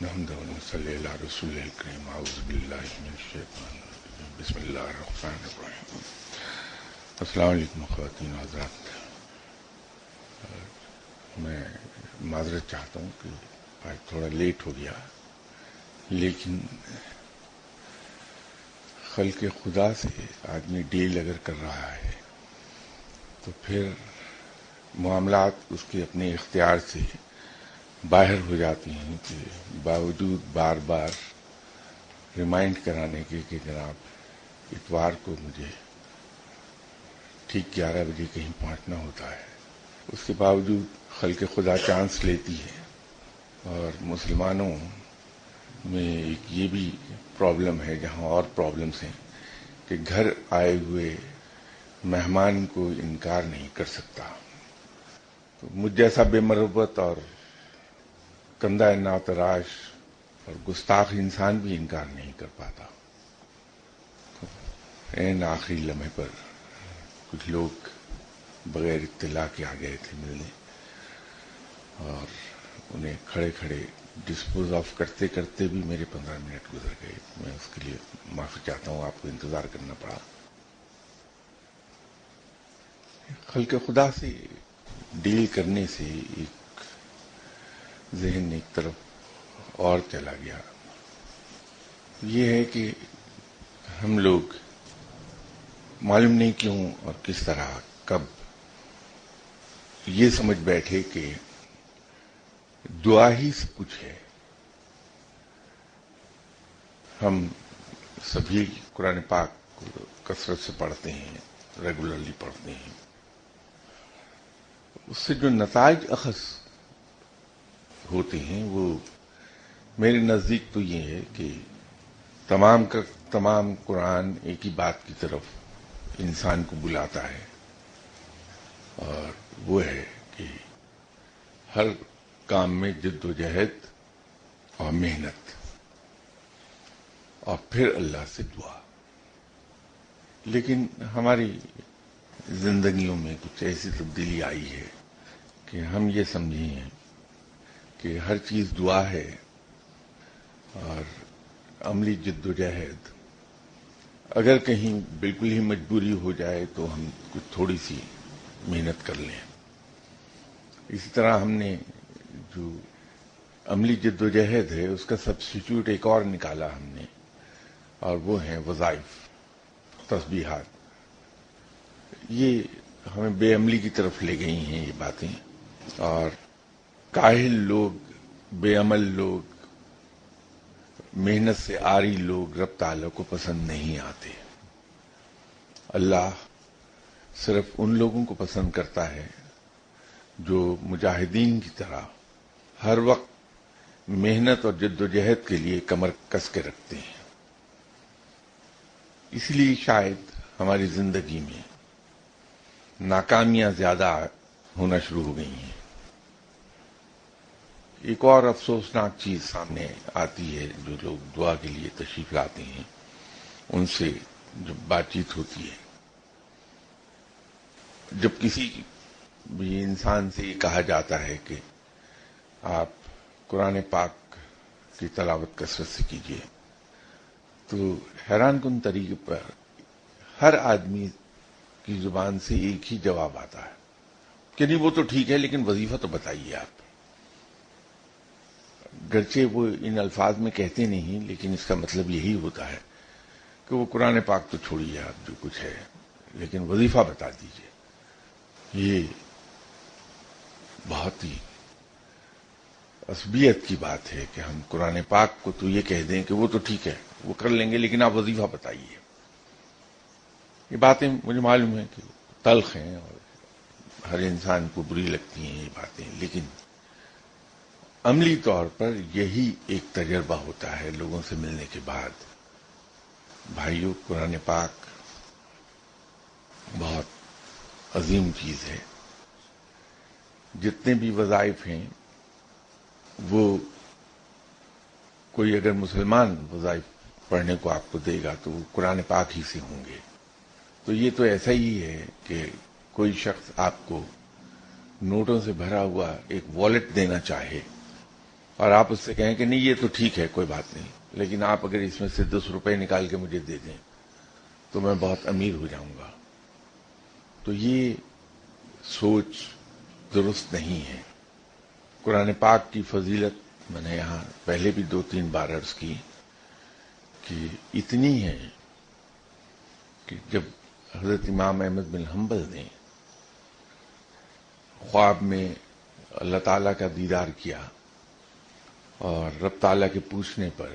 نحمد ونصلی علی رسول الکریم اعوذ باللہ من الشیطان الرجیم بسم اللہ الرحمن الرحیم. السلام علیکم خواتین و حضرات. میں معذرت چاہتا ہوں کہ آج تھوڑا لیٹ ہو گیا، لیکن خلق خدا سے آدمی ڈیل اگر کر رہا ہے تو پھر معاملات اس کے اپنے اختیار سے باہر ہو جاتی ہیں کہ باوجود بار بار ریمائنڈ کرانے کے کہ جناب اتوار کو مجھے ٹھیک 11 بجے کہیں پہنچنا ہوتا ہے، اس کے باوجود خلق خدا چانس لیتی ہے. اور مسلمانوں میں ایک یہ بھی پرابلم ہے، جہاں اور پرابلمس ہیں، کہ گھر آئے ہوئے مہمان کو انکار نہیں کر سکتا. تو مجھ جیسا بے مربت اور کندہ ناتراش اور گستاخ انسان بھی انکار نہیں کر پاتا. این آخری لمحے پر کچھ لوگ بغیر اطلاع کے آ گئے تھے ملنے، اور انہیں کھڑے کھڑے ڈسپوز آف کرتے کرتے بھی میرے 15 منٹ گزر گئے. میں اس کے لیے معافی چاہتا ہوں، آپ کو انتظار کرنا پڑا. خلق خدا سے ڈیل کرنے سے ایک ذہن ایک طرف اور چلا گیا. یہ ہے کہ ہم لوگ معلوم نہیں کیوں اور کس طرح کب یہ سمجھ بیٹھے کہ دعا ہی سب کچھ ہے. ہم سبھی قرآن پاک کو کثرت سے پڑھتے ہیں، ریگولرلی پڑھتے ہیں. اس سے جو نتائج اخذ ہوتے ہیں وہ میرے نزدیک تو یہ ہے کہ تمام کا تمام قرآن ایک ہی بات کی طرف انسان کو بلاتا ہے، اور وہ ہے کہ ہر کام میں جد و جہد اور محنت، اور پھر اللہ سے دعا. لیکن ہماری زندگیوں میں کچھ ایسی تبدیلی آئی ہے کہ ہم یہ سمجھے ہیں کہ ہر چیز دعا ہے، اور عملی جد و جہد اگر کہیں بالکل ہی مجبوری ہو جائے تو ہم کچھ تھوڑی سی محنت کر لیں. اسی طرح ہم نے جو عملی جد و جہد ہے اس کا سبسٹیٹیوٹ ایک اور نکالا ہم نے، اور وہ ہیں وظائف، تسبیحات. یہ ہمیں بے عملی کی طرف لے گئی ہیں یہ باتیں، اور کاہل لوگ، بے عمل لوگ، محنت سے عاری لوگ رب تعالیٰ کو پسند نہیں آتے. اللہ صرف ان لوگوں کو پسند کرتا ہے جو مجاہدین کی طرح ہر وقت محنت اور جد و جہد کے لیے کمر کس کے رکھتے ہیں. اس لیے شاید ہماری زندگی میں ناکامیاں زیادہ ہونا شروع ہو گئی ہیں. ایک اور افسوسناک چیز سامنے آتی ہے، جو لوگ دعا کے لیے تشریف لاتے ہیں ان سے جب بات چیت ہوتی ہے، جب کسی بھی انسان سے یہ کہا جاتا ہے کہ آپ قرآن پاک کی تلاوت کثرت سے کیجیے، تو حیران کن طریقے پر ہر آدمی کی زبان سے ایک ہی جواب آتا ہے کہ نہیں وہ تو ٹھیک ہے، لیکن وظیفہ تو بتائیے آپ. گرچہ وہ ان الفاظ میں کہتے نہیں، لیکن اس کا مطلب یہی ہوتا ہے کہ وہ قرآن پاک تو چھوڑیے آپ جو کچھ ہے، لیکن وظیفہ بتا دیجیے. یہ بہت ہی عصبیت کی بات ہے کہ ہم قرآن پاک کو تو یہ کہہ دیں کہ وہ تو ٹھیک ہے، وہ کر لیں گے، لیکن آپ وظیفہ بتائیے. یہ باتیں مجھے معلوم ہے کہ تلخ ہیں اور ہر انسان کو بری لگتی ہیں یہ باتیں، لیکن عملی طور پر یہی ایک تجربہ ہوتا ہے لوگوں سے ملنے کے بعد. بھائیو، قرآن پاک بہت عظیم چیز ہے. جتنے بھی وظائف ہیں وہ کوئی اگر مسلمان وظائف پڑھنے کو آپ کو دے گا تو وہ قرآن پاک ہی سے ہوں گے. تو یہ تو ایسا ہی ہے کہ کوئی شخص آپ کو نوٹوں سے بھرا ہوا ایک والیٹ دینا چاہے اور آپ اس سے کہیں کہ نہیں یہ تو ٹھیک ہے کوئی بات نہیں، لیکن آپ اگر اس میں سے 10 روپے نکال کے مجھے دے دیں تو میں بہت امیر ہو جاؤں گا، تو یہ سوچ درست نہیں ہے۔ قرآن پاک کی فضیلت میں نے یہاں پہلے بھی 2-3 بار عرض کی کہ اتنی ہے کہ جب حضرت امام احمد بن حنبل نے خواب میں اللہ تعالیٰ کا دیدار کیا اور رب تعالیٰ کے پوچھنے پر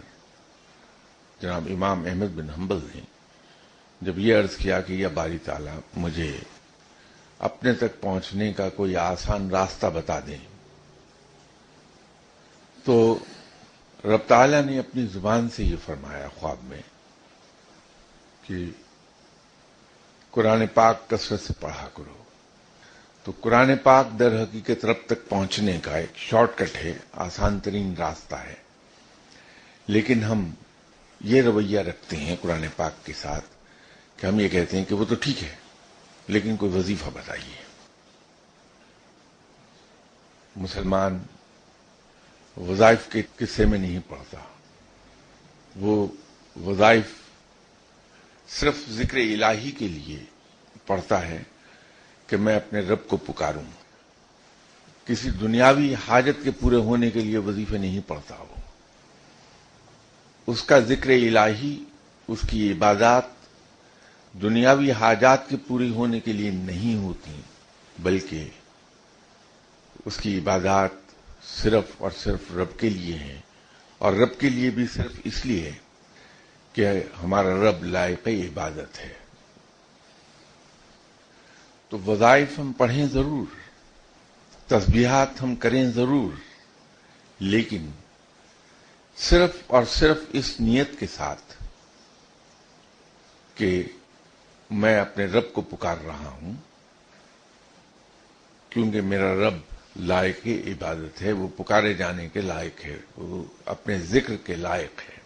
جناب امام احمد بن حنبل نے جب یہ عرض کیا کہ یا باری تعالیٰ مجھے اپنے تک پہنچنے کا کوئی آسان راستہ بتا دیں، تو رب تعالیٰ نے اپنی زبان سے یہ فرمایا خواب میں کہ قرآن پاک کثرت سے پڑھا کرو۔ تو قرآن پاک در حقیقت رب تک پہنچنے کا ایک شارٹ کٹ ہے، آسان ترین راستہ ہے، لیکن ہم یہ رویہ رکھتے ہیں قرآن پاک کے ساتھ کہ ہم یہ کہتے ہیں کہ وہ تو ٹھیک ہے لیکن کوئی وظیفہ بتائیے۔ مسلمان وظائف کے قصے میں نہیں پڑھتا، وہ وظائف صرف ذکر الہی کے لیے پڑھتا ہے کہ میں اپنے رب کو پکاروں، کسی دنیاوی حاجت کے پورے ہونے کے لیے وظیفے نہیں پڑھتا۔ وہ اس کا ذکر الہی، اس کی عبادات دنیاوی حاجات کے پوری ہونے کے لیے نہیں ہوتی، بلکہ اس کی عبادات صرف اور صرف رب کے لیے ہیں، اور رب کے لیے بھی صرف اس لیے کہ ہمارا رب لائق عبادت ہے۔ تو وظائف ہم پڑھیں ضرور، تسبیحات ہم کریں ضرور، لیکن صرف اور صرف اس نیت کے ساتھ کہ میں اپنے رب کو پکار رہا ہوں کیونکہ میرا رب لائق عبادت ہے، وہ پکارے جانے کے لائق ہے، وہ اپنے ذکر کے لائق ہے۔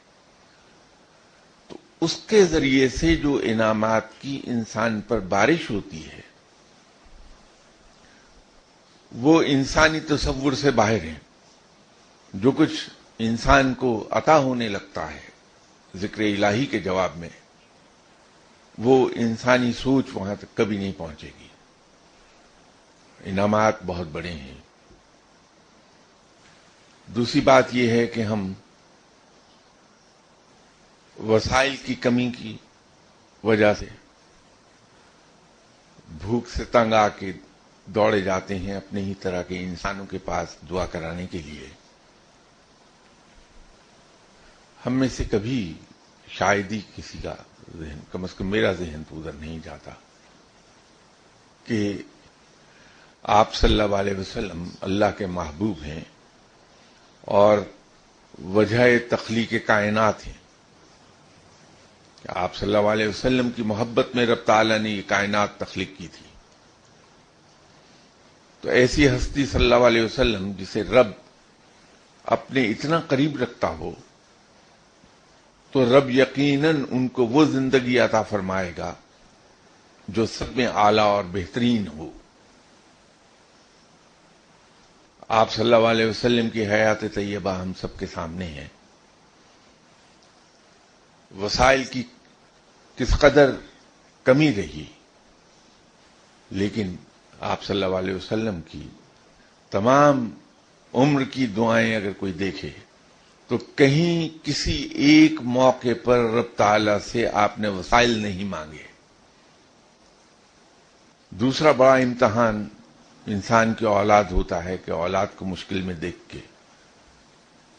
تو اس کے ذریعے سے جو انعامات کی انسان پر بارش ہوتی ہے وہ انسانی تصور سے باہر ہیں۔ جو کچھ انسان کو عطا ہونے لگتا ہے ذکر الہی کے جواب میں، وہ انسانی سوچ وہاں تک کبھی نہیں پہنچے گی۔ انعامات بہت بڑے ہیں۔ دوسری بات یہ ہے کہ ہم وسائل کی کمی کی وجہ سے بھوک سے تنگ آ کے دوڑے جاتے ہیں اپنے ہی طرح کے انسانوں کے پاس دعا کرانے کے لیے۔ ہم میں سے کبھی شاید ہی کسی کا ذہن، کم از کم میرا ذہن تو ادھر نہیں جاتا کہ آپ صلی اللہ علیہ وسلم اللہ کے محبوب ہیں اور وجہ تخلیق کائنات ہیں، کہ آپ صلی اللہ علیہ وسلم کی محبت میں رب تعالیٰ نے یہ کائنات تخلیق کی تھی۔ تو ایسی ہستی صلی اللہ علیہ وسلم جسے رب اپنے اتنا قریب رکھتا ہو تو رب یقیناً ان کو وہ زندگی عطا فرمائے گا جو سب میں اعلیٰ اور بہترین ہو۔ آپ صلی اللہ علیہ وسلم کی حیات طیبہ ہم سب کے سامنے ہے۔ وسائل کی کس قدر کمی رہی، لیکن آپ صلی اللہ علیہ وسلم کی تمام عمر کی دعائیں اگر کوئی دیکھے تو کہیں کسی ایک موقع پر رب تعالیٰ سے آپ نے وسائل نہیں مانگے۔ دوسرا بڑا امتحان انسان کی اولاد ہوتا ہے کہ اولاد کو مشکل میں دیکھ کے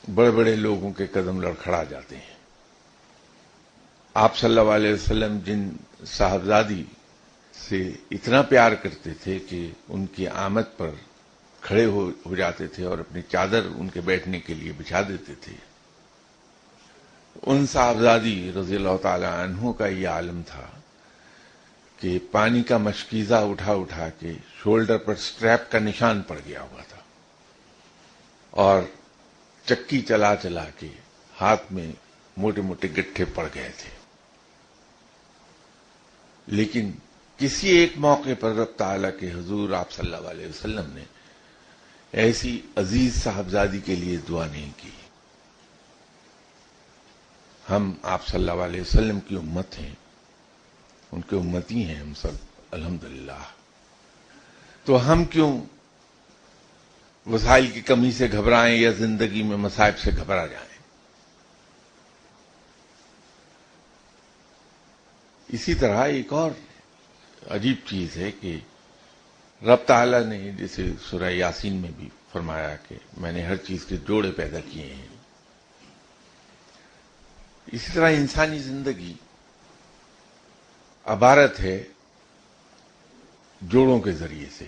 بڑے بڑے لوگوں کے قدم لڑکھڑا جاتے ہیں۔ آپ صلی اللہ علیہ وسلم جن صاحبزادی سے اتنا پیار کرتے تھے کہ ان کی آمد پر کھڑے ہو جاتے تھے اور اپنی چادر ان کے بیٹھنے کے لیے بچھا دیتے تھے، ان صاحبزادی رضی اللہ تعالی عنہ کا یہ عالم تھا کہ پانی کا مشکیزہ اٹھا اٹھا کے شولڈر پر سٹریپ کا نشان پڑ گیا ہوا تھا، اور چکی چلا چلا کے ہاتھ میں موٹے موٹے گٹھے پڑ گئے تھے۔ لیکن کسی ایک موقع پر رب تعالیٰ کے حضور آپ صلی اللہ علیہ وسلم نے ایسی عزیز صاحبزادی کے لیے دعا نہیں کی. ہم آپ صلی اللہ علیہ وسلم کی امت ہیں، ان کے امتی ہیں ہم سب الحمدللہ. تو ہم کیوں وسائل کی کمی سے گھبرائیں یا زندگی میں مصائب سے گھبرا جائیں؟ اسی طرح ایک اور عجیب چیز ہے کہ رب تعالیٰ نے جیسے سورہ یاسین میں بھی فرمایا کہ میں نے ہر چیز کے جوڑے پیدا کیے ہیں، اسی طرح انسانی زندگی عبارت ہے جوڑوں کے ذریعے سے.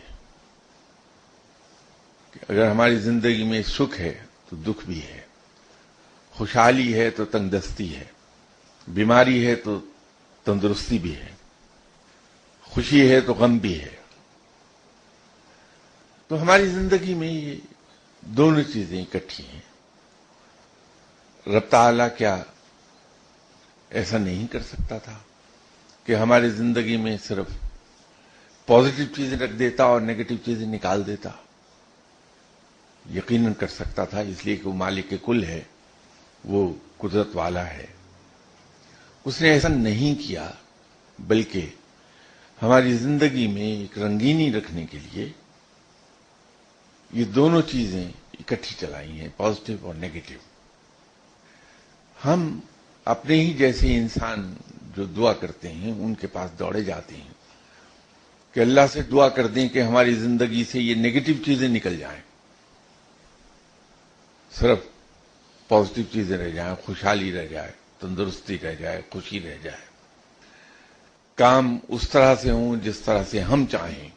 کہ اگر ہماری زندگی میں سکھ ہے تو دکھ بھی ہے، خوشحالی ہے تو تنگ دستی ہے، بیماری ہے تو تندرستی بھی ہے، خوشی ہے تو غم بھی ہے. تو ہماری زندگی میں یہ دونوں چیزیں اکٹھی ہیں. رب تعالیٰ کیا ایسا نہیں کر سکتا تھا کہ ہماری زندگی میں صرف پازیٹو چیزیں رکھ دیتا اور نیگیٹو چیزیں نکال دیتا؟ یقیناً کر سکتا تھا، اس لیے کہ وہ مالک کل ہے، وہ قدرت والا ہے. اس نے ایسا نہیں کیا، بلکہ ہماری زندگی میں ایک رنگینی رکھنے کے لیے یہ دونوں چیزیں اکٹھی چلائی ہیں، پازیٹو اور نیگیٹو. ہم اپنے ہی جیسے انسان جو دعا کرتے ہیں ان کے پاس دوڑے جاتے ہیں کہ اللہ سے دعا کر دیں کہ ہماری زندگی سے یہ نیگیٹو چیزیں نکل جائیں، صرف پازیٹو چیزیں رہ جائیں، خوشحالی رہ جائے، تندرستی رہ جائے، خوشی رہ جائے، کام اس طرح سے ہوں جس طرح سے ہم چاہیں،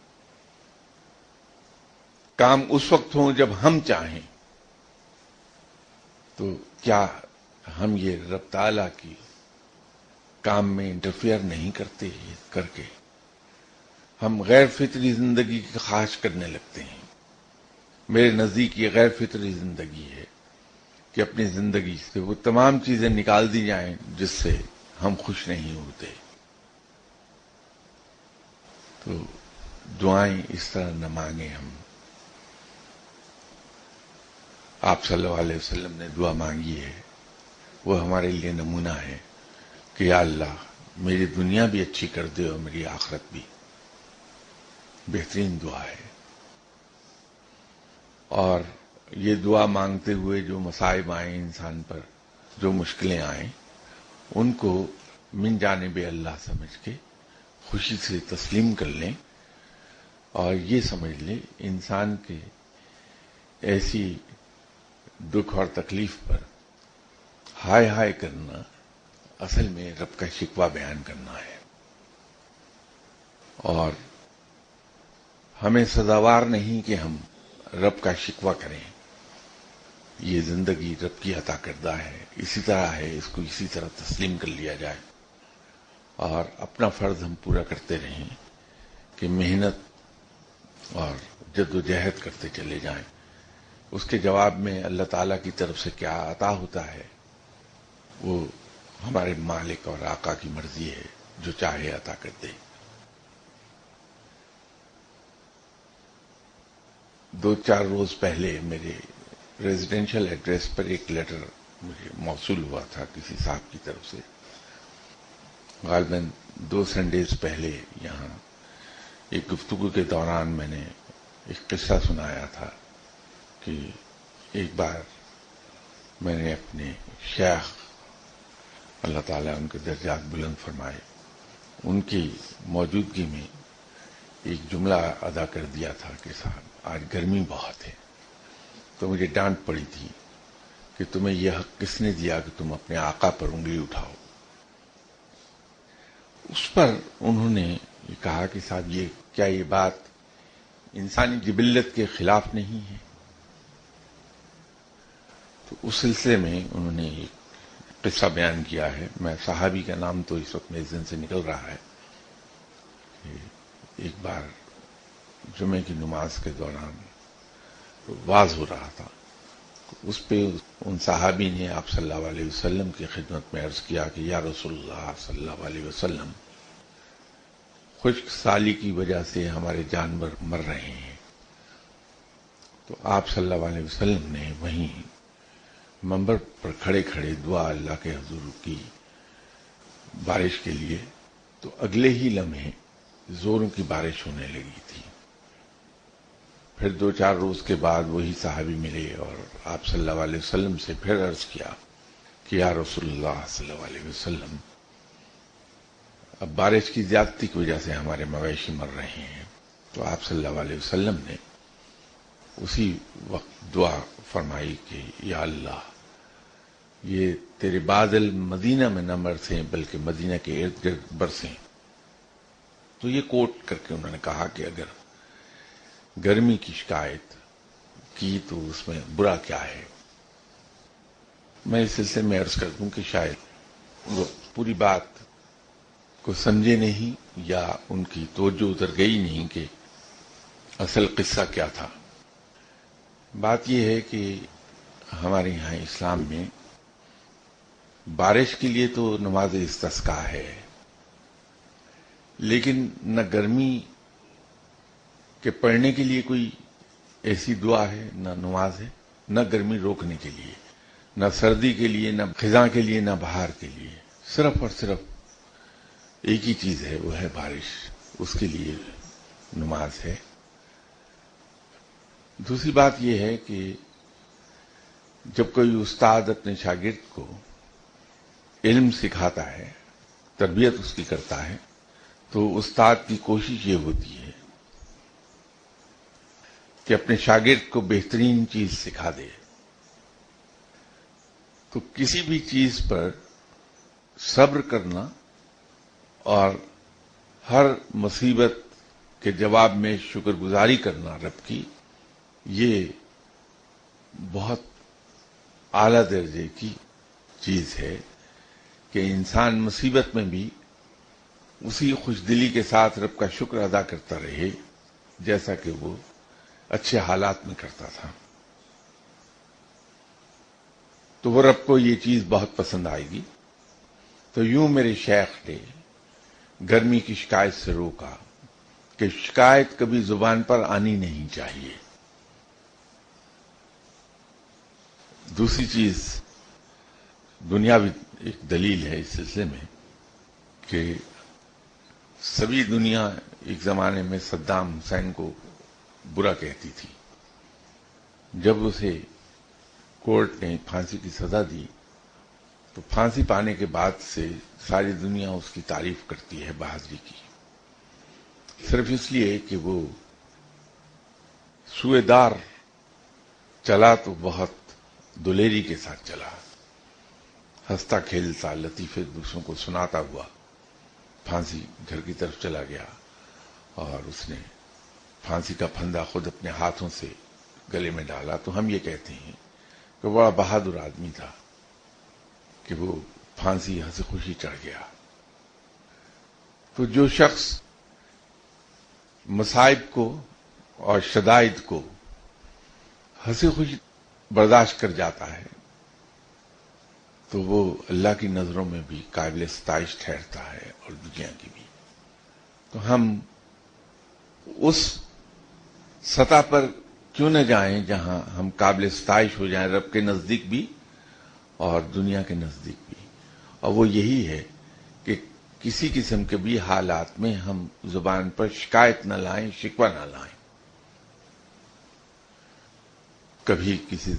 کام اس وقت ہوں جب ہم چاہیں. تو کیا ہم یہ رب تعالیٰ کی کام میں انٹرفیئر نہیں کرتے؟ کر کے ہم غیر فطری زندگی کی خواہش کرنے لگتے ہیں. میرے نزدیک یہ غیر فطری زندگی ہے کہ اپنی زندگی سے وہ تمام چیزیں نکال دی جائیں جس سے ہم خوش نہیں ہوتے. تو دعائیں اس طرح نہ مانگیں. ہم آپ صلی اللہ علیہ وسلم نے دعا مانگی ہے، وہ ہمارے لیے نمونہ ہے کہ یا اللہ میری دنیا بھی اچھی کر دے اور میری آخرت بھی. بہترین دعا ہے. اور یہ دعا مانگتے ہوئے جو مصائب آئیں انسان پر، جو مشکلیں آئیں، ان کو من جانب اللہ سمجھ کے خوشی سے تسلیم کر لیں اور یہ سمجھ لیں انسان کے ایسی دکھ اور تکلیف پر ہائے ہائے کرنا اصل میں رب کا شکوہ بیان کرنا ہے. اور ہمیں سزاوار نہیں کہ ہم رب کا شکوہ کریں. یہ زندگی رب کی عطا کردہ ہے، اسی طرح ہے، اس کو اسی طرح تسلیم کر لیا جائے اور اپنا فرض ہم پورا کرتے رہیں کہ محنت اور جد و جہد کرتے چلے جائیں. اس کے جواب میں اللہ تعالیٰ کی طرف سے کیا عطا ہوتا ہے وہ ہمارے مالک اور آقا کی مرضی ہے، جو چاہے عطا کر دے. 2-4 روز پہلے میرے ریزیڈینشل ایڈریس پر ایک لیٹر مجھے موصول ہوا تھا کسی صاحب کی طرف سے. غالباً 2 سنڈیز پہلے یہاں ایک گفتگو کے دوران میں نے ایک قصہ سنایا تھا کہ ایک بار میں نے اپنے شیخ، اللہ تعالیٰ ان کے درجات بلند فرمائے، ان کی موجودگی میں ایک جملہ ادا کر دیا تھا کہ صاحب آج گرمی بہت ہے. تو مجھے ڈانٹ پڑی تھی کہ تمہیں یہ حق کس نے دیا کہ تم اپنے آقا پر انگلی اٹھاؤ. اس پر انہوں نے یہ کہا کہ صاحب کیا یہ بات انسانی جبلت کے خلاف نہیں ہے؟ تو اس سلسلے میں انہوں نے ایک قصہ بیان کیا ہے. میں صحابی کا نام تو اس وقت میرے ذہن سے نکل رہا ہے کہ ایک بار جمعے کی نماز کے دوران واز ہو رہا تھا. اس پہ ان صحابی نے آپ صلی اللہ علیہ وسلم کی خدمت میں عرض کیا کہ یا رسول اللہ صلی اللہ علیہ وسلم، خشک سالی کی وجہ سے ہمارے جانور مر رہے ہیں. تو آپ صلی اللہ علیہ وسلم نے وہیں منبر پر کھڑے کھڑے دعا اللہ کے حضور کی بارش کے لیے، تو اگلے ہی لمحے زوروں کی بارش ہونے لگی تھی۔ پھر 2-4 روز کے بعد وہی صحابی ملے اور آپ صلی اللہ علیہ وسلم سے پھر عرض کیا کہ یا رسول اللہ صلی اللہ علیہ وسلم، اب بارش کی زیادتی کی وجہ سے ہمارے مویشی مر رہے ہیں۔ تو آپ صلی اللہ علیہ وسلم نے اسی وقت دعا فرمائی کہ یا اللہ، یہ تیرے بادل مدینہ میں نہ برسیں بلکہ مدینہ کے ارد گرد برسیں۔ تو یہ کوٹ کر کے انہوں نے کہا کہ اگر گرمی کی شکایت کی تو اس میں برا کیا ہے۔ میں اس سلسلے میں عرض کر دوں کہ شاید وہ پوری بات کو سمجھے نہیں یا ان کی توجہ ادھر گئی نہیں کہ اصل قصہ کیا تھا۔ بات یہ ہے کہ ہمارے یہاں اسلام میں بارش کے لیے تو نماز استسقاء ہے، لیکن نہ گرمی کے پڑھنے کے لیے کوئی ایسی دعا ہے، نہ نماز ہے، نہ گرمی روکنے کے لیے، نہ سردی کے لیے، نہ خزاں کے لیے، نہ بہار کے لیے۔ صرف اور صرف ایک ہی چیز ہے، وہ ہے بارش، اس کے لیے نماز ہے۔ دوسری بات یہ ہے کہ جب کوئی استاد اپنے شاگرد کو علم سکھاتا ہے، تربیت اس کی کرتا ہے، تو استاد کی کوشش یہ ہوتی ہے کہ اپنے شاگرد کو بہترین چیز سکھا دے۔ تو کسی بھی چیز پر صبر کرنا اور ہر مصیبت کے جواب میں شکر گزاری کرنا رب کی، یہ بہت اعلیٰ درجے کی چیز ہے کہ انسان مصیبت میں بھی اسی خوش دلی کے ساتھ رب کا شکر ادا کرتا رہے جیسا کہ وہ اچھے حالات میں کرتا تھا۔ تو وہ رب کو یہ چیز بہت پسند آئے گی۔ تو یوں میرے شیخ نے گرمی کی شکایت سے روکا کہ شکایت کبھی زبان پر آنی نہیں چاہیے۔ دوسری چیز دنیاوی ایک دلیل ہے اس سلسلے میں کہ سبھی دنیا ایک زمانے میں صدام حسین کو برا کہتی تھی۔ جب اسے کورٹ نے پھانسی کی سزا دی تو پھانسی پانے کے بعد سے ساری دنیا اس کی تعریف کرتی ہے، بہادری کی، صرف اس لیے کہ وہ سوئے دار چلا تو بہت دلیری کے ساتھ چلا، ہنستا کھیلتا لطیفے دوسروں کو سناتا ہوا پھانسی گھر کی طرف چلا گیا، اور اس نے پھانسی کا پھندا خود اپنے ہاتھوں سے گلے میں ڈالا۔ تو ہم یہ کہتے ہیں کہ بڑا بہادر آدمی تھا کہ وہ پھانسی ہنسی خوشی چڑھ گیا۔ تو جو شخص مصائب کو اور شدائد کو ہنسی خوشی برداشت کر جاتا ہے تو وہ اللہ کی نظروں میں بھی قابل ستائش ٹھہرتا ہے اور دنیا کی بھی۔ تو ہم اس سطح پر کیوں نہ جائیں جہاں ہم قابل ستائش ہو جائیں، رب کے نزدیک بھی اور دنیا کے نزدیک بھی، اور وہ یہی ہے کہ کسی قسم کے بھی حالات میں ہم زبان پر شکایت نہ لائیں، شکوہ نہ لائیں۔ کبھی کسی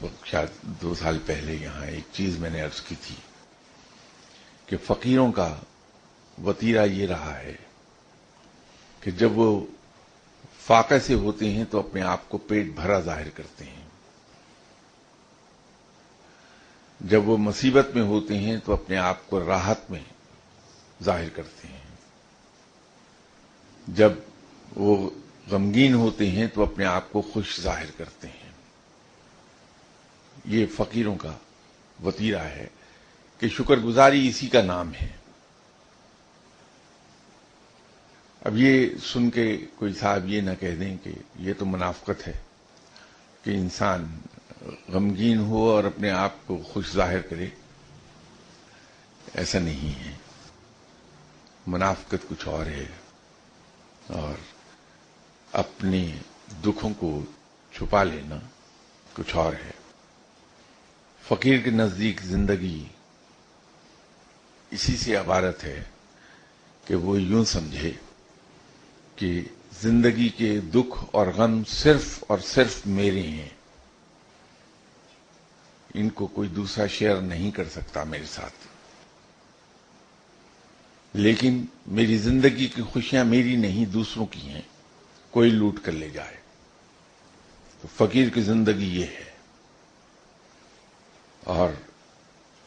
وقت شاید 2 سال پہلے یہاں ایک چیز میں نے عرض کی تھی کہ فقیروں کا وتیرہ یہ رہا ہے کہ جب وہ فاقے سے ہوتے ہیں تو اپنے آپ کو پیٹ بھرا ظاہر کرتے ہیں، جب وہ مصیبت میں ہوتے ہیں تو اپنے آپ کو راحت میں ظاہر کرتے ہیں، جب وہ غمگین ہوتے ہیں تو اپنے آپ کو خوش ظاہر کرتے ہیں۔ یہ فقیروں کا وتیرہ ہے کہ شکر گزاری اسی کا نام ہے۔ اب یہ سن کے کوئی صاحب یہ نہ کہہ دیں کہ یہ تو منافقت ہے کہ انسان غمگین ہو اور اپنے آپ کو خوش ظاہر کرے۔ ایسا نہیں ہے، منافقت کچھ اور ہے، اور اپنے دکھوں کو چھپا لینا کچھ اور ہے۔ فقیر کے نزدیک زندگی اسی سے عبارت ہے کہ وہ یوں سمجھے کہ زندگی کے دکھ اور غم صرف اور صرف میرے ہیں، ان کو کوئی دوسرا شیئر نہیں کر سکتا میرے ساتھ، لیکن میری زندگی کی خوشیاں میری نہیں دوسروں کی ہیں، کوئی لوٹ کر لے جائے۔ تو فقیر کی زندگی یہ ہے، اور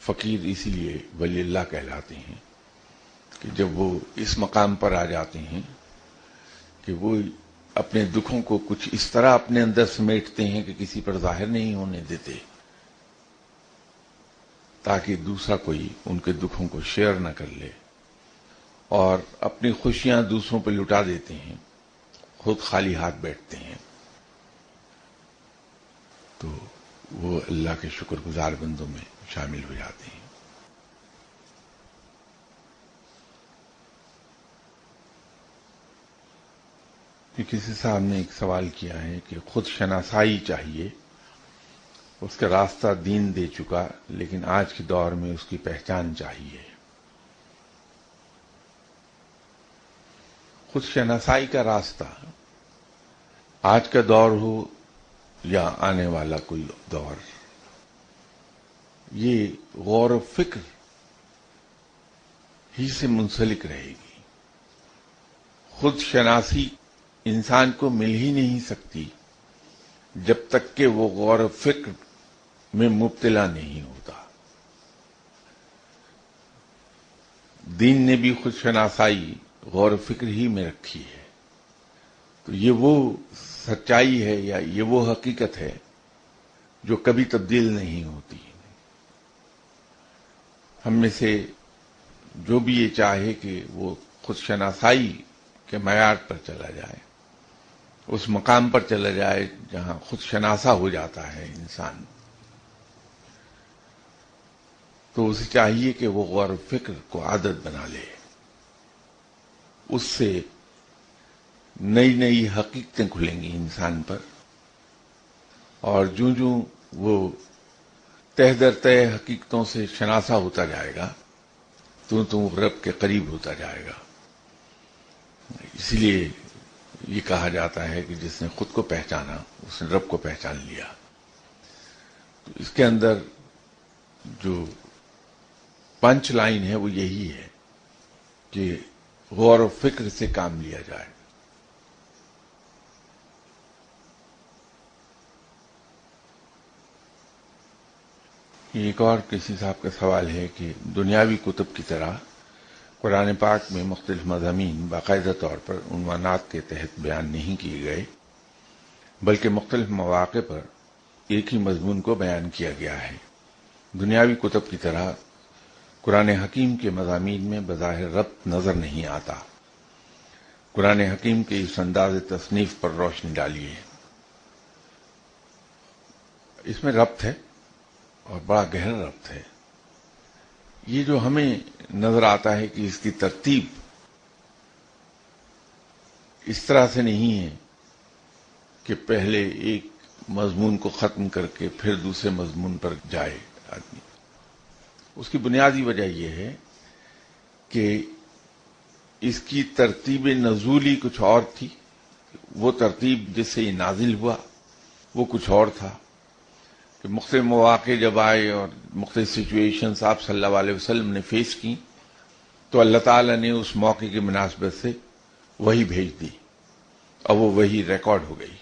فقیر اسی لیے ولی اللہ کہلاتے ہیں کہ جب وہ اس مقام پر آ جاتے ہیں کہ وہ اپنے دکھوں کو کچھ اس طرح اپنے اندر سمیٹتے ہیں کہ کسی پر ظاہر نہیں ہونے دیتے، تاکہ دوسرا کوئی ان کے دکھوں کو شیئر نہ کر لے، اور اپنی خوشیاں دوسروں پہ لٹا دیتے ہیں، خود خالی ہاتھ بیٹھتے ہیں، تو وہ اللہ کے شکر گزار بندوں میں شامل ہو جاتے ہیں۔ کسی صاحب نے ایک سوال کیا ہے کہ خود شناسائی چاہیے، اس کا راستہ دین دے چکا، لیکن آج کے دور میں اس کی پہچان چاہیے۔ خود شناسائی کا راستہ آج کا دور ہو یا آنے والا کوئی دور، یہ غور و فکر ہی سے منسلک رہے گی۔ خود شناسی انسان کو مل ہی نہیں سکتی جب تک کہ وہ غور و فکر میں مبتلا نہیں ہوتا۔ دین نے بھی خود شناسائی غور و فکر ہی میں رکھی ہے، تو یہ وہ سچائی ہے یا یہ وہ حقیقت ہے جو کبھی تبدیل نہیں ہوتی۔ ہم میں سے جو بھی یہ چاہے کہ وہ خود شناسائی کے معیار پر چلا جائے، اس مقام پر چلا جائے جہاں خود شناسا ہو جاتا ہے انسان، تو اسے چاہیے کہ وہ غور و فکر کو عادت بنا لے، اس سے نئی نئی حقیقتیں کھلیں گی انسان پر، اور جوں جوں وہ تہ در تہ حقیقتوں سے شناسا ہوتا جائے گا تو رب کے قریب ہوتا جائے گا۔ اسی لیے یہ کہا جاتا ہے کہ جس نے خود کو پہچانا اس نے رب کو پہچان لیا۔ تو اس کے اندر جو پنچ لائن ہے وہ یہی ہے کہ غور و فکر سے کام لیا جائے۔ ایک اور کسی صاحب کا سوال ہے کہ دنیاوی کتب کی طرح قرآن پاک میں مختلف مضامین باقاعدہ طور پر عنوانات کے تحت بیان نہیں کیے گئے، بلکہ مختلف مواقع پر ایک ہی مضمون کو بیان کیا گیا ہے۔ دنیاوی کتب کی طرح قرآن حکیم کے مضامین میں بظاہر ربط نظر نہیں آتا۔ قرآن حکیم کے اس انداز تصنیف پر روشنی ڈالیے۔ اس میں ربط ہے اور بڑا گہرا ربط ہے۔ یہ جو ہمیں نظر آتا ہے کہ اس کی ترتیب اس طرح سے نہیں ہے کہ پہلے ایک مضمون کو ختم کر کے پھر دوسرے مضمون پر جائے آدمی، اس کی بنیادی وجہ یہ ہے کہ اس کی ترتیب نزولی کچھ اور تھی، وہ ترتیب جس سے یہ نازل ہوا وہ کچھ اور تھا، کہ مختلف مواقع جب آئے اور مختلف سچویشنز آپ صلی اللہ علیہ وسلم نے فیس کی تو اللہ تعالیٰ نے اس موقع کی مناسبت سے وہی بھیج دی اور وہ وہی ریکارڈ ہو گئی۔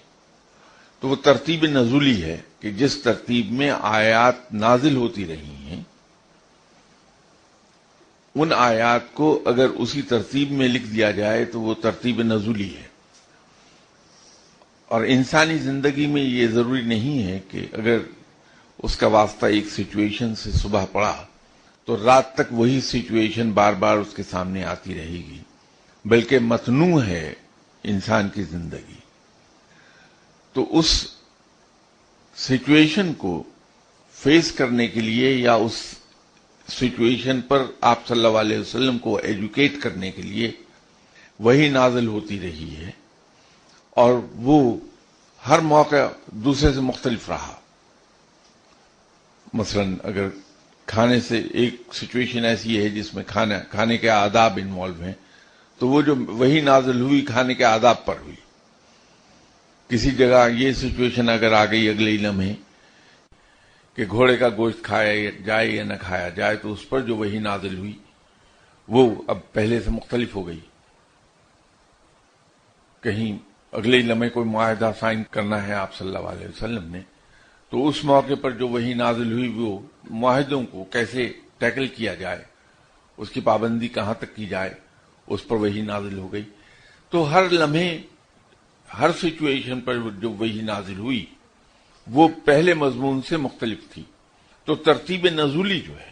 تو وہ ترتیب نزولی ہے کہ جس ترتیب میں آیات نازل ہوتی رہی ہیں، ان آیات کو اگر اسی ترتیب میں لکھ دیا جائے تو وہ ترتیب نزولی ہے۔ اور انسانی زندگی میں یہ ضروری نہیں ہے کہ اگر اس کا واسطہ ایک سچویشن سے صبح پڑا تو رات تک وہی سچویشن بار بار اس کے سامنے آتی رہے گی، بلکہ متنوع ہے انسان کی زندگی۔ تو اس سچویشن کو فیس کرنے کے لیے یا اس سچویشن پر آپ صلی اللہ علیہ وسلم کو ایجوکیٹ کرنے کے لیے وہی نازل ہوتی رہی ہے، اور وہ ہر موقع دوسرے سے مختلف رہا. مثلا اگر کھانے سے ایک سچویشن ایسی ہے جس میں کھانے کے آداب انوالو ہیں، تو وہ جو وہی نازل ہوئی کھانے کے آداب پر ہوئی. کسی جگہ یہ سچویشن اگر آ گئی اگلے ہی لمحے کہ گھوڑے کا گوشت کھایا جائے یا نہ کھایا جائے، تو اس پر جو وہی نازل ہوئی وہ اب پہلے سے مختلف ہو گئی. کہیں اگلے ہی لمحے کوئی معاہدہ سائن کرنا ہے آپ صلی اللہ علیہ وسلم نے، تو اس موقع پر جو وہی نازل ہوئی وہ معاہدوں کو کیسے ٹیکل کیا جائے، اس کی پابندی کہاں تک کی جائے، اس پر وہی نازل ہو گئی. تو ہر لمحے ہر سچویشن پر جو وہی نازل ہوئی وہ پہلے مضمون سے مختلف تھی. تو ترتیب نزولی جو ہے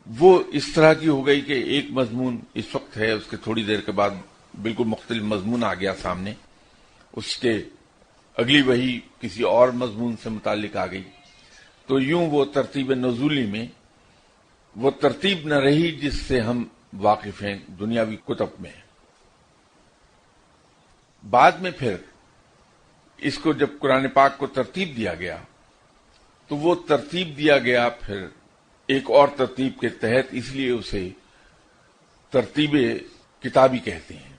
وہ اس طرح کی ہو گئی کہ ایک مضمون اس وقت ہے، اس کے تھوڑی دیر کے بعد بالکل مختلف مضمون آ گیا سامنے، اس کے اگلی وہی کسی اور مضمون سے متعلق آ گئی. تو یوں وہ ترتیب نزولی میں وہ ترتیب نہ رہی جس سے ہم واقف ہیں دنیاوی کتب میں. بعد میں پھر اس کو جب قرآن پاک کو ترتیب دیا گیا تو وہ ترتیب دیا گیا پھر ایک اور ترتیب کے تحت، اس لیے اسے ترتیب کتابی کہتے ہیں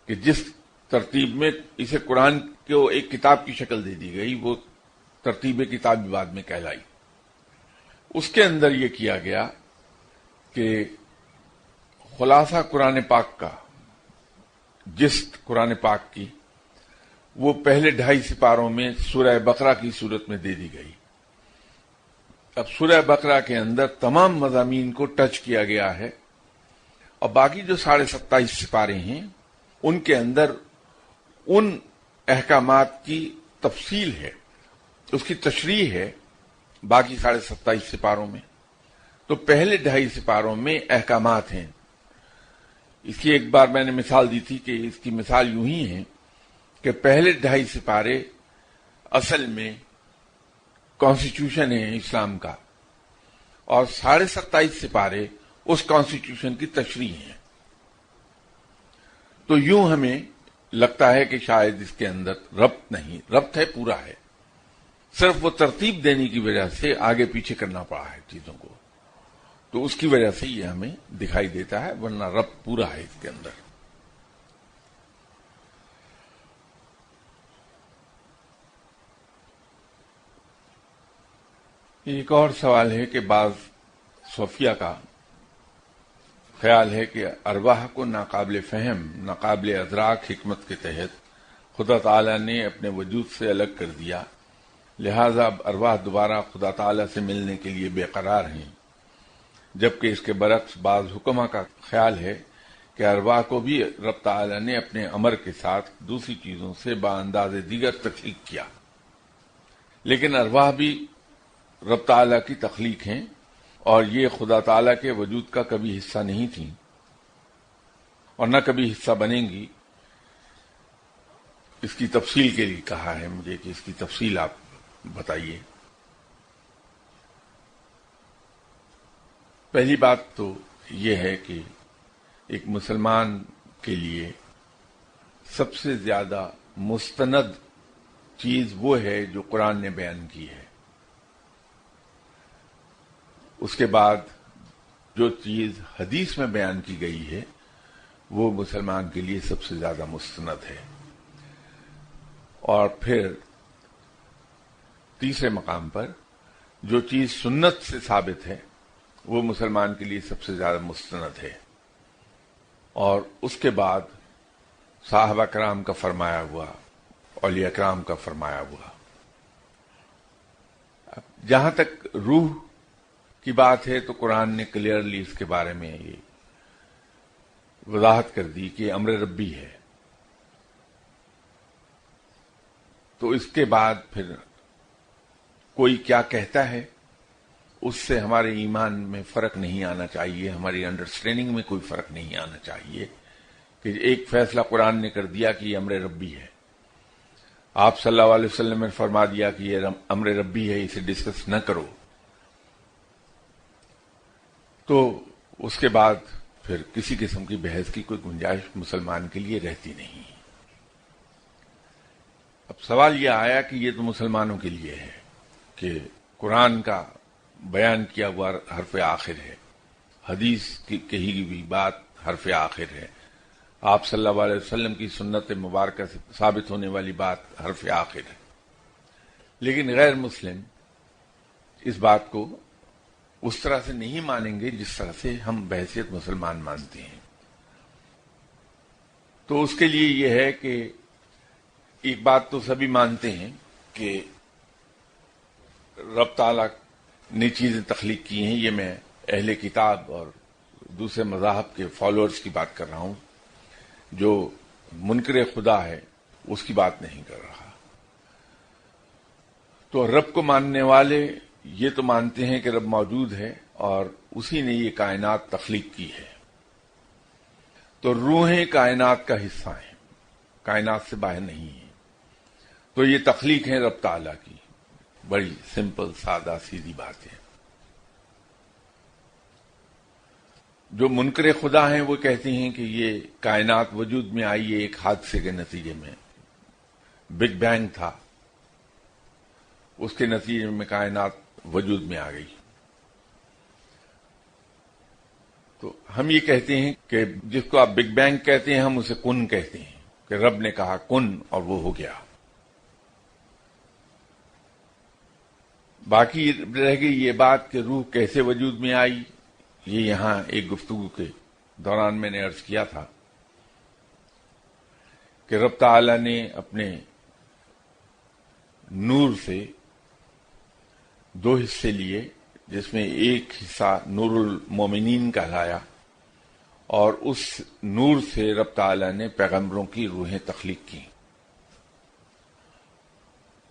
کہ جس ترتیب میں اسے قرآن کو ایک کتاب کی شکل دے دی گئی وہ ترتیب کتابی بعد میں کہلائی. اس کے اندر یہ کیا گیا کہ خلاصہ قرآن پاک کا، جست قرآن پاک کی، وہ پہلے 2.5 سپاروں میں سورہ بقرہ کی صورت میں دے دی گئی. اب سورہ بقرہ کے اندر تمام مضامین کو ٹچ کیا گیا ہے، اور باقی جو 27.5 سپارے ہیں ان کے اندر ان احکامات کی تفصیل ہے، اس کی تشریح ہے باقی 27.5 سپاروں میں. تو پہلے 2.5 سپاروں میں احکامات ہیں. اس کی ایک بار میں نے مثال دی تھی کہ اس کی مثال یوں ہی ہے کہ پہلے 2.5 سپارے اصل میں کانسٹیٹیوشن ہے اسلام کا، اور 27.5 سپارے اس کانسٹیٹیوشن کی تشریح ہیں. تو یوں ہمیں لگتا ہے کہ شاید اس کے اندر ربط نہیں، ربط ہے، پورا ہے، صرف وہ ترتیب دینے کی وجہ سے آگے پیچھے کرنا پڑا ہے چیزوں کو، تو اس کی وجہ سے یہ ہمیں دکھائی دیتا ہے، ورنہ ربط پورا ہے اس کے اندر. ایک اور سوال ہے کہ بعض صوفیہ کا خیال ہے کہ ارواح کو ناقابل فہم، ناقابل ادراک حکمت کے تحت خدا تعالی نے اپنے وجود سے الگ کر دیا، لہذا اب ارواح دوبارہ خدا تعالی سے ملنے کے لیے بے قرار ہیں، جبکہ اس کے برعکس بعض حکماء کا خیال ہے کہ ارواح کو بھی رب تعالی نے اپنے امر کے ساتھ دوسری چیزوں سے بانداز دیگر تخلیق کیا، لیکن ارواح بھی رب تعالی کی تخلیق ہیں اور یہ خدا تعالی کے وجود کا کبھی حصہ نہیں تھیں اور نہ کبھی حصہ بنیں گی. اس کی تفصیل کے لیے کہا ہے مجھے کہ اس کی تفصیل آپ بتائیے. پہلی بات تو یہ ہے کہ ایک مسلمان کے لیے سب سے زیادہ مستند چیز وہ ہے جو قرآن نے بیان کی ہے. اس کے بعد جو چیز حدیث میں بیان کی گئی ہے وہ مسلمان کے لیے سب سے زیادہ مستند ہے. اور پھر تیسرے مقام پر جو چیز سنت سے ثابت ہے وہ مسلمان کے لیے سب سے زیادہ مستند ہے. اور اس کے بعد صحابہ کرام کا فرمایا ہوا، اولیاء کرام کا فرمایا ہوا. جہاں تک روح کی بات ہے تو قرآن نے کلیئرلی اس کے بارے میں یہ وضاحت کر دی کہ امر ربی ہے. تو اس کے بعد پھر کوئی کیا کہتا ہے اس سے ہمارے ایمان میں فرق نہیں آنا چاہیے، ہماری انڈرسٹینڈنگ میں کوئی فرق نہیں آنا چاہیے کہ ایک فیصلہ قرآن نے کر دیا کہ یہ امر ربی ہے، آپ صلی اللہ علیہ وسلم نے فرما دیا کہ یہ امر ربی ہے، اسے ڈسکس نہ کرو، تو اس کے بعد پھر کسی قسم کی بحث کی کوئی گنجائش مسلمان کے لیے رہتی نہیں. اب سوال یہ آیا کہ یہ تو مسلمانوں کے لیے ہے کہ قرآن کا بیان کیا ہوا حرف آخر ہے، حدیث کی کہی ہوئی بات حرف آخر ہے، آپ صلی اللہ علیہ وسلم کی سنت مبارکہ سے ثابت ہونے والی بات حرف آخر ہے، لیکن غیر مسلم اس بات کو اس طرح سے نہیں مانیں گے جس طرح سے ہم بحیثیت مسلمان مانتے ہیں۔ تو اس کے لیے یہ ہے کہ ایک بات تو سبھی مانتے ہیں کہ رب تعالیٰ نے چیزیں تخلیق کی ہیں، یہ میں اہل کتاب اور دوسرے مذاہب کے فالوورز کی بات کر رہا ہوں، جو منکر خدا ہے اس کی بات نہیں کر رہا۔ تو رب کو ماننے والے یہ تو مانتے ہیں کہ رب موجود ہے اور اسی نے یہ کائنات تخلیق کی ہے۔ تو روحیں کائنات کا حصہ ہیں، کائنات سے باہر نہیں ہیں، تو یہ تخلیق ہے رب تعالیٰ کی۔ بڑی سمپل سادہ سیدھی بات ہے۔ جو منکر خدا ہیں وہ کہتے ہیں کہ یہ کائنات وجود میں آئی ہے ایک حادثے کے نتیجے میں، بگ بینگ تھا، اس کے نتیجے میں کائنات وجود میں آ گئی۔ تو ہم یہ کہتے ہیں کہ جس کو آپ بگ بینگ کہتے ہیں ہم اسے کن کہتے ہیں، کہ رب نے کہا کن اور وہ ہو گیا۔ باقی رہ گئی یہ بات کہ روح کیسے وجود میں آئی، یہ یہاں ایک گفتگو کے دوران میں نے عرض کیا تھا کہ رب تعالی نے اپنے نور سے دو حصے لیے، جس میں ایک حصہ نور المومنین کہلایا، اور اس نور سے رب تعالی نے پیغمبروں کی روحیں تخلیق کی،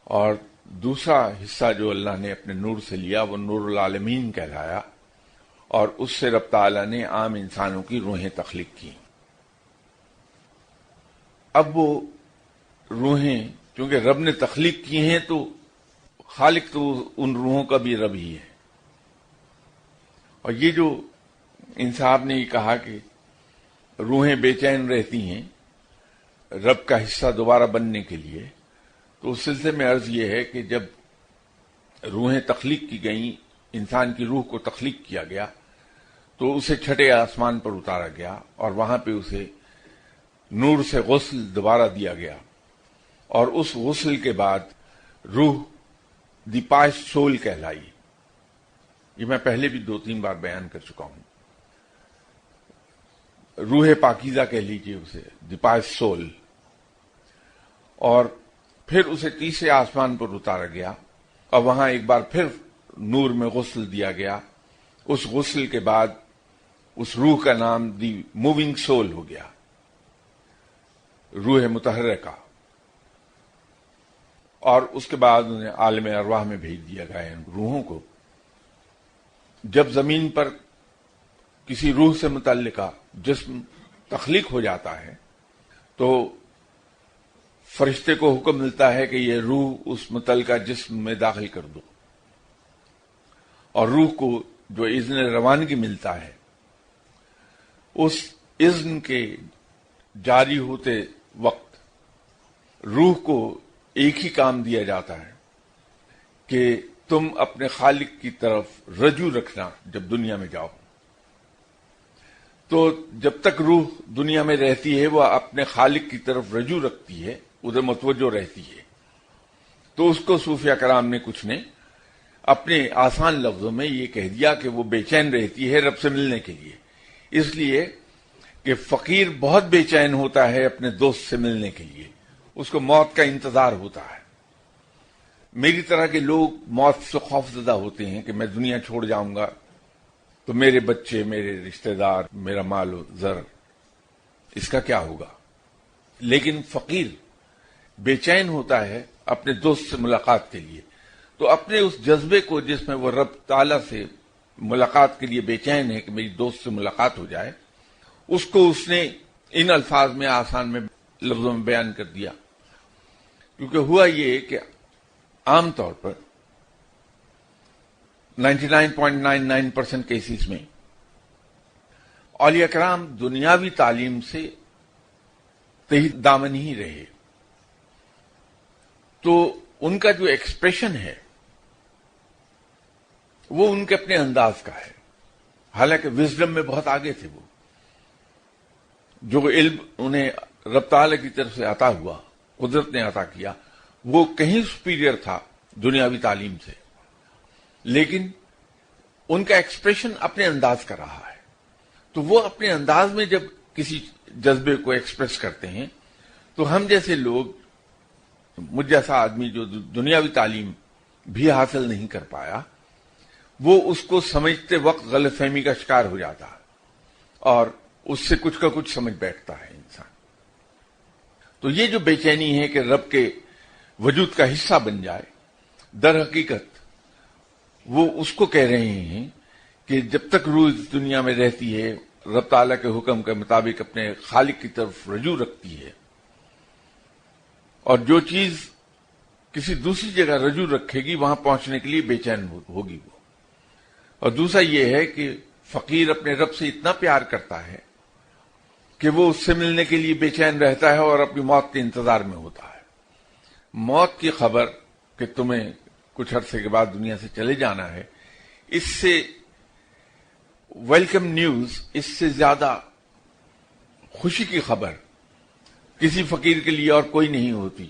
اور دوسرا حصہ جو اللہ نے اپنے نور سے لیا وہ نور العالمین کہلایا، اور اس سے رب تعالی نے عام انسانوں کی روحیں تخلیق کی۔ اب وہ روحیں چونکہ رب نے تخلیق کی ہیں تو خالق تو ان روحوں کا بھی رب ہی ہے۔ اور یہ جو ان صاحب نے یہ کہا کہ روحیں بے چین رہتی ہیں رب کا حصہ دوبارہ بننے کے لیے، تو اس سلسلے میں عرض یہ ہے کہ جب روحیں تخلیق کی گئیں، انسان کی روح کو تخلیق کیا گیا تو اسے چھٹے آسمان پر اتارا گیا اور وہاں پہ اسے نور سے غسل دوبارہ دیا گیا، اور اس غسل کے بعد روح دی پاسٹ سول کہلائی۔ یہ میں پہلے بھی 2-3 بار بیان کر چکا ہوں۔ روح پاکیزہ کہہ لیجئے اسے، دی پاسٹ سول، اور پھر اسے تیسرے آسمان پر اتارا گیا اور وہاں ایک بار پھر نور میں غسل دیا گیا۔ اس غسل کے بعد اس روح کا نام دی موونگ سول ہو گیا، روح متحرکہ، اور اس کے بعد انہیں عالم ارواح میں بھیج دیا گیا ان روحوں کو۔ جب زمین پر کسی روح سے متعلقہ جسم تخلیق ہو جاتا ہے تو فرشتے کو حکم ملتا ہے کہ یہ روح اس متعلقہ جسم میں داخل کر دو، اور روح کو جو اذن روانگی ملتا ہے اس اذن کے جاری ہوتے وقت روح کو ایک ہی کام دیا جاتا ہے کہ تم اپنے خالق کی طرف رجوع رکھنا جب دنیا میں جاؤ۔ تو جب تک روح دنیا میں رہتی ہے وہ اپنے خالق کی طرف رجوع رکھتی ہے، ادھر متوجہ رہتی ہے۔ تو اس کو صوفیہ کرام نے کچھ نے اپنے آسان لفظوں میں یہ کہہ دیا کہ وہ بے چین رہتی ہے رب سے ملنے کے لیے، اس لیے کہ فقیر بہت بے چین ہوتا ہے اپنے دوست سے ملنے کے لیے، اس کو موت کا انتظار ہوتا ہے۔ میری طرح کے لوگ موت سے خوفزدہ ہوتے ہیں کہ میں دنیا چھوڑ جاؤں گا تو میرے بچے، میرے رشتہ دار، میرا مال و زر، اس کا کیا ہوگا؟ لیکن فقیر بے چین ہوتا ہے اپنے دوست سے ملاقات کے لیے، تو اپنے اس جذبے کو جس میں وہ رب تعالیٰ سے ملاقات کے لیے بے چین ہے کہ میری دوست سے ملاقات ہو جائے، اس کو اس نے ان الفاظ میں آسان میں لفظوں میں بیان کر دیا۔ کیونکہ ہوا یہ کہ عام طور پر 99.99% کیسز میں اولیاء کرام دنیاوی تعلیم سے تحت دامن ہی رہے، تو ان کا جو ایکسپریشن ہے وہ ان کے اپنے انداز کا ہے. حالانکہ وزڈم میں بہت آگے تھے. وہ جو علم انہیں رب تعالی کی طرف سے عطا ہوا، قدرت نے عطا کیا، وہ کہیں سپیریئر تھا دنیاوی تعلیم سے، لیکن ان کا ایکسپریشن اپنے انداز کا رہا ہے. تو وہ اپنے انداز میں جب کسی جذبے کو ایکسپریس کرتے ہیں تو ہم جیسے لوگ، مجھ جیسا آدمی جو دنیاوی تعلیم بھی حاصل نہیں کر پایا، وہ اس کو سمجھتے وقت غلط فہمی کا شکار ہو جاتا ہے اور اس سے کچھ کا کچھ سمجھ بیٹھتا ہے انسان. تو یہ جو بے چینی ہے کہ رب کے وجود کا حصہ بن جائے، در حقیقت وہ اس کو کہہ رہے ہیں کہ جب تک روح اس دنیا میں رہتی ہے، رب تعالیٰ کے حکم کے مطابق اپنے خالق کی طرف رجوع رکھتی ہے، اور جو چیز کسی دوسری جگہ رجوع رکھے گی وہاں پہنچنے کے لیے بے چین ہوگی وہ. اور دوسرا یہ ہے کہ فقیر اپنے رب سے اتنا پیار کرتا ہے کہ وہ اس سے ملنے کے لیے بے چین رہتا ہے اور اپنی موت کے انتظار میں ہوتا ہے. موت کی خبر کہ تمہیں کچھ عرصے کے بعد دنیا سے چلے جانا ہے، اس سے ویلکم نیوز، اس سے زیادہ خوشی کی خبر کسی فقیر کے لیے اور کوئی نہیں ہوتی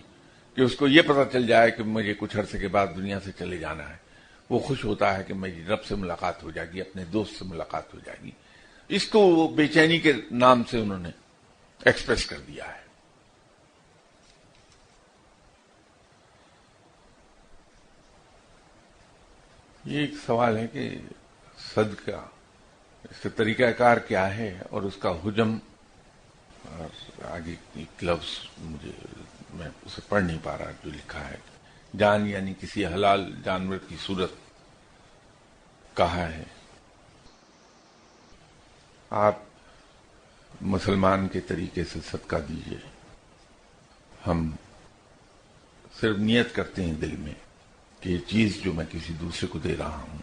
کہ اس کو یہ پتہ چل جائے کہ مجھے کچھ عرصے کے بعد دنیا سے چلے جانا ہے. وہ خوش ہوتا ہے کہ میری رب سے ملاقات ہو جائے گی، اپنے دوست سے ملاقات ہو جائے گی. اس کو وہ بے چینی کے نام سے انہوں نے ایکسپریس کر دیا ہے. یہ ایک سوال ہے کہ صدقہ، اس کا طریقہ کار کیا ہے اور اس کا حجم، اور آگے ایک لفظ میں اسے پڑھ نہیں پا رہا جو لکھا ہے، جان یعنی کسی حلال جانور کی صورت کہا ہے. آپ مسلمان کے طریقے سے صدقہ دیجئے. ہم صرف نیت کرتے ہیں دل میں کہ یہ چیز جو میں کسی دوسرے کو دے رہا ہوں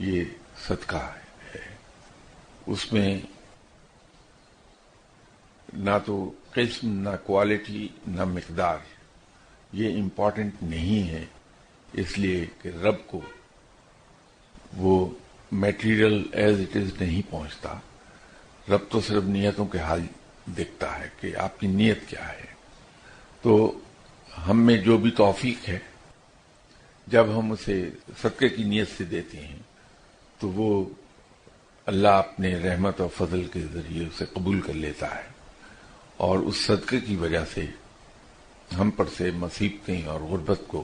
یہ صدقہ ہے. اس میں نہ تو قسم، نہ کوالٹی، نہ مقدار، یہ امپورٹنٹ نہیں ہے، اس لیے کہ رب کو وہ میٹیریل ایز اٹ از نہیں پہنچتا. رب تو صرف نیتوں کے حال دیکھتا ہے کہ آپ کی نیت کیا ہے. تو ہم میں جو بھی توفیق ہے، جب ہم اسے صدقے کی نیت سے دیتے ہیں تو وہ اللہ اپنے رحمت اور فضل کے ذریعے اسے قبول کر لیتا ہے، اور اس صدقے کی وجہ سے ہم پر سے مصیبتیں اور غربت کو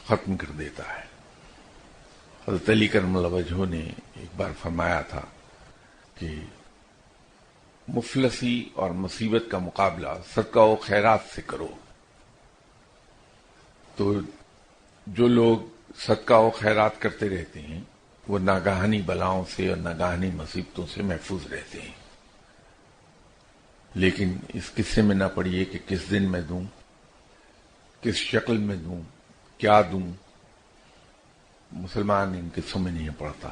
ختم کر دیتا ہے. حضرت علی کرم اللہ وجہہ نے ایک بار فرمایا تھا کہ مفلسی اور مصیبت کا مقابلہ صدقہ و خیرات سے کرو. تو جو لوگ صدقہ و خیرات کرتے رہتے ہیں وہ ناگہانی بلاؤں سے اور ناگہانی مصیبتوں سے محفوظ رہتے ہیں. لیکن اس قصے میں نہ پڑیے کہ کس دن میں دوں، کس شکل میں دوں، کیا دوں. مسلمان ان قصوں میں نہیں پڑتا.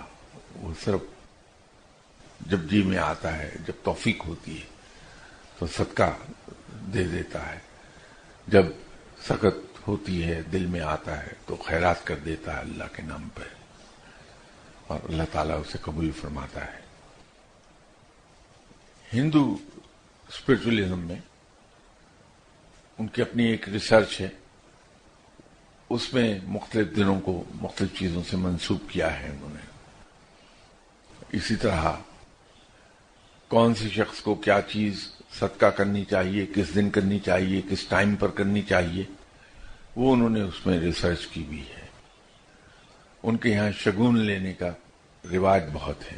وہ صرف جب جی میں آتا ہے، جب توفیق ہوتی ہے تو صدقہ دے دیتا ہے، جب سخت ہوتی ہے، دل میں آتا ہے تو خیرات کر دیتا ہے اللہ کے نام پہ، اور اللہ تعالیٰ اسے قبول فرماتا ہے. ہندو اسپرچولزم میں ان کی اپنی ایک ریسرچ ہے، اس میں مختلف دنوں کو مختلف چیزوں سے منسوب کیا ہے انہوں نے. اسی طرح کون سی شخص کو کیا چیز صدقہ کرنی چاہیے، کس دن کرنی چاہیے، کس ٹائم پر کرنی چاہیے، وہ انہوں نے اس میں ریسرچ کی بھی ہے. ان کے یہاں شگون لینے کا رواج بہت ہے،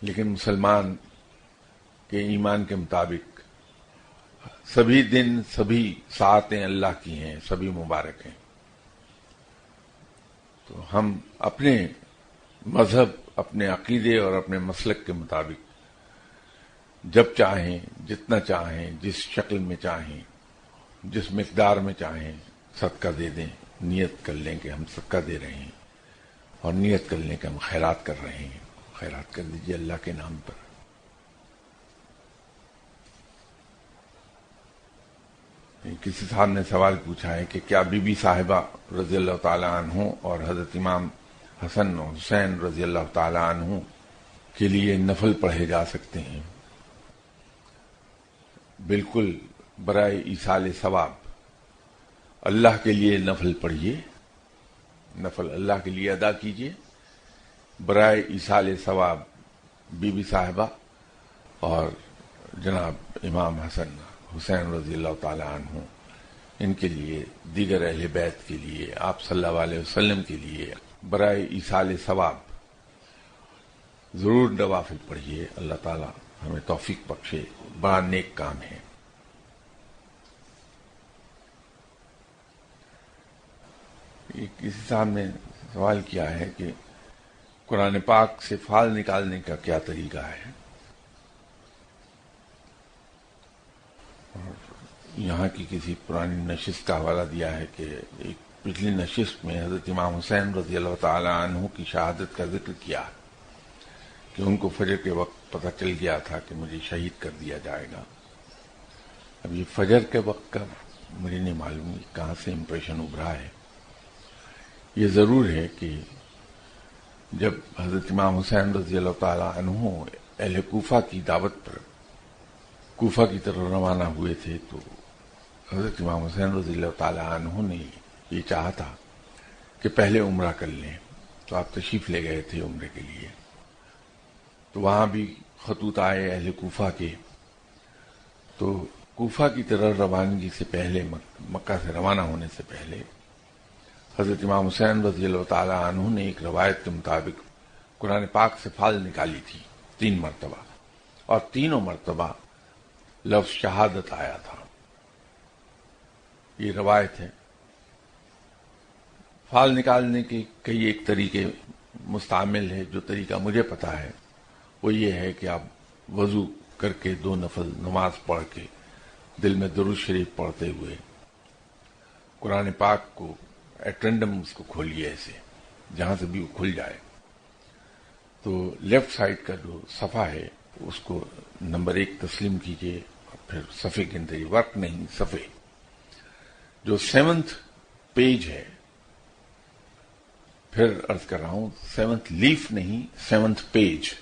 لیکن مسلمان کے ایمان کے مطابق سبھی دن، سبھی ساعتیں اللہ کی ہیں، سبھی مبارک ہیں. تو ہم اپنے مذہب، اپنے عقیدے اور اپنے مسلک کے مطابق جب چاہیں، جتنا چاہیں، جس شکل میں چاہیں، جس مقدار میں چاہیں صدقہ دے دیں. نیت کر لیں کہ ہم صدقہ دے رہے ہیں، اور نیت کر لیں کہ ہم خیرات کر رہے ہیں. خیرات کر دیجیے اللہ کے نام پر. کسی صاحب نے سوال پوچھا ہے کہ کیا بی بی صاحبہ رضی اللہ تعالیٰ عنہ اور حضرت امام حسن و حسین رضی اللہ تعالیٰ عنہ کے لیے نفل پڑھے جا سکتے ہیں؟ بالکل، برائے ایصال ثواب اللہ کے لیے نفل پڑھیے، نفل اللہ کے لیے ادا کیجیے، برائے ایصال ثواب بی بی صاحبہ اور جناب امام حسن حسین رضی اللہ تعالیٰ عنہ، ان کے لیے، دیگر اہل بیت کے لیے، آپ صلی اللہ علیہ وسلم کے لیے برائے ایصال ثواب ضرور نوافل پڑھیے۔ اللہ تعالیٰ ہمیں توفیق بخشے، بڑا نیک کام ہے۔ کسی صاحب نے سوال کیا ہے کہ قرآن پاک سے فال نکالنے کا کیا طریقہ ہے؟ یہاں کی کسی پرانی نشست کا حوالہ دیا ہے کہ ایک پچھلی نشست میں حضرت امام حسین رضی اللہ تعالی عنہ کی شہادت کا ذکر کیا کہ ان کو فجر کے وقت پتہ چل گیا تھا کہ مجھے شہید کر دیا جائے گا۔ اب یہ فجر کے وقت کا مجھے نہیں معلوم کہاں سے امپریشن ابھرا ہے۔ یہ ضرور ہے کہ جب حضرت امام حسین رضی اللہ تعالی عنہ اہل کوفہ کی دعوت پر کوفہ کی طرف روانہ ہوئے تھے تو حضرت امام حسین رضی اللہ تعالی عنہ نے یہ چاہا تھا کہ پہلے عمرہ کر لیں، تو آپ تشریف لے گئے تھے عمرے کے لیے۔ تو وہاں بھی خطوط آئے اہل کوفہ کے، تو کوفہ کی طرف روانگی سے پہلے، مکہ سے روانہ ہونے سے پہلے، حضرت امام حسین رضی اللہ تعالی عنہ نے ایک روایت کے مطابق قرآن پاک سے فال نکالی تھی 3 مرتبہ، اور تینوں مرتبہ لفظ شہادت آیا تھا۔ یہ روایت ہے۔ فال نکالنے کے کئی ایک طریقے مستعمل ہے۔ جو طریقہ مجھے پتا ہے وہ یہ ہے کہ آپ وضو کر کے 2 نفل نماز پڑھ کے دل میں درود شریف پڑھتے ہوئے قرآن پاک کو ایٹرنڈم اس کو کھولیے، ایسے جہاں سے بھی وہ کھل جائے، تو لیفٹ سائڈ کا جو صفحہ ہے اس کو نمبر 1 تسلیم کیجئے، اور پھر صفحے کے اندر، ورق نہیں، صفحے، جو 7th پیج ہے، پھر عرض کر رہا ہوں 7th لیف نہیں، 7th پیج،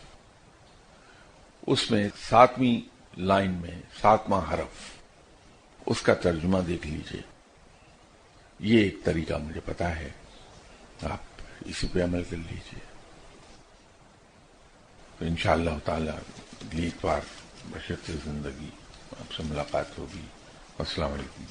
اس میں 7ویں لائن میں 7واں حرف، اس کا ترجمہ دیکھ لیجئے۔ یہ ایک طریقہ مجھے پتا ہے، آپ اسی پہ عمل کر لیجئے، تو انشاءاللہ تعالی اگلی اتوار بشرط زندگی آپ سے ملاقات ہوگی۔ السلام علیکم۔